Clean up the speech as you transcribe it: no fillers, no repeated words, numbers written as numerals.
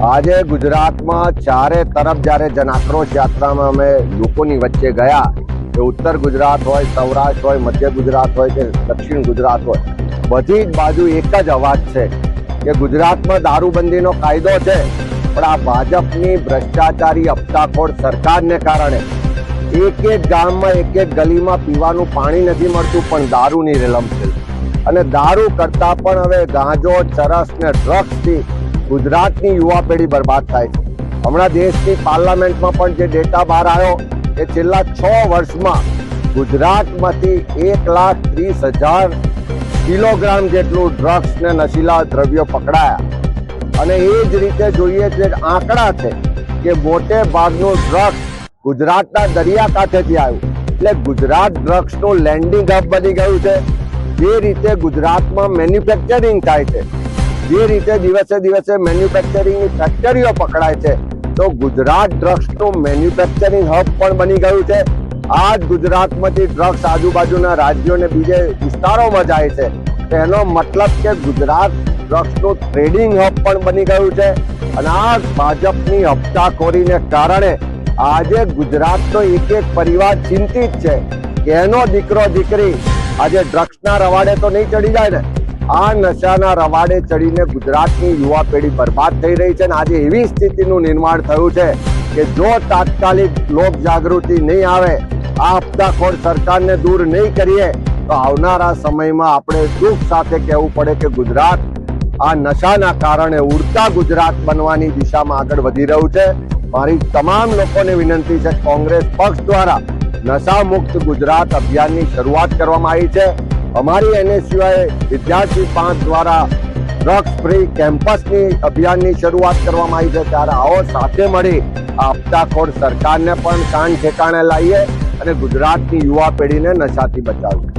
આજે ગુજરાતમાં ચારે તરફ જ્યારે જન આક્રોશ યાત્રામાં અમે લોકોની વચ્ચે ગયા, કે ઉત્તર ગુજરાત હોય, સૌરાષ્ટ્ર હોય, મધ્ય ગુજરાત હોય કે દક્ષિણ ગુજરાત હોય, બધી જ બાજુ એક જ અવાજ છે કે ગુજરાતમાં દારૂબંધીનો કાયદો છે, પણ આ ભાજપની ભ્રષ્ટાચારી હપ્તાખોર સરકારને કારણે એક એક ગામમાં, એક એક ગલીમાં પીવાનું પાણી નથી મળતું, પણ દારૂની રેલમ છે. અને દારૂ કરતા પણ હવે ગાંજો, ચરસ ને ડ્રગ્સથી ગુજરાતની યુવા પેઢી બરબાદ થાય છે. હમણાં દેશની પાર્લામેન્ટમાં પણ જે ડેટા બહાર આવ્યો કે છેલ્લા 6 વર્ષમાં ગુજરાતમાંથી 1,30,000 કિલોગ્રામ જેટલું ડ્રગ્સ ને નશીલા દ્રવ્યો પકડાયા. અને એ જ રીતે જોઈએ જે આંકડા છે કે મોટે ભાગનું ડ્રગ્સ ગુજરાતના દરિયાકાંઠેથી આવ્યું. એટલે ગુજરાત ડ્રગ્સનું લેન્ડિંગ હબ બની ગયું છે. જે રીતે ગુજરાતમાં મેન્યુફેક્ચરિંગ થાય છે, જે રીતે દિવસે દિવસે મેન્યુફેક્ચરિંગની ફેક્ટરીઓ પકડાય છે, તો ગુજરાત ડ્રગ્સનું મેન્યુફેક્ચરિંગ હબ પણ બની ગયું છે. આ જ ગુજરાતમાંથી ડ્રગ્સ આજુબાજુના રાજ્યોને બીજે વિસ્તારોમાં જાય છે. એનો મતલબ કે ગુજરાત ડ્રગ્સનું ટ્રેડિંગ હબ પણ બની ગયું છે. અને આ ભાજપની હપ્તાખોરીને કારણે આજે ગુજરાતનો એક એક પરિવાર ચિંતિત છે કે એનો દીકરો દીકરી આજે ડ્રગ્સના રવાડે તો નહીં ચડી જાય ને. આ નશાના રવાડે ચડીને ગુજરાતની યુવા પેઢી બરબાદ થઈ રહી છે. અને આજે એવી સ્થિતિનું નિર્માણ થયું છે કે જો તાત્કાલિક લોક જાગૃતિ નહીં આવે, આ હપ્તાખોર સરકારને દૂર નહીં કરીએ, તો આવનારા સમયમાં આપણે દુઃખ સાથે કહેવું પડે કે ગુજરાત આ નશાના કારણે ઉડતા ગુજરાત બનવાની દિશામાં આગળ વધી રહ્યું છે. મારી તમામ લોકોને વિનંતી છે, કોંગ્રેસ પક્ષ દ્વારા નશા મુક્ત ગુજરાત અભિયાનની શરૂઆત કરવામાં આવી છે. અમારી NSUI વિદ્યાર્થી પાંચ દ્વારા ડ્રગ્સ ફ્રી કેમ્પસની અભિયાનની શરૂઆત કરવામાં આવી છે. ત્યારે આવો સાથે મળી આ હપ્તાખોર સરકારને પણ કાન ઠેકાણે લાવીએ અને ગુજરાતની યુવા પેઢીને નશાથી બચાવીએ.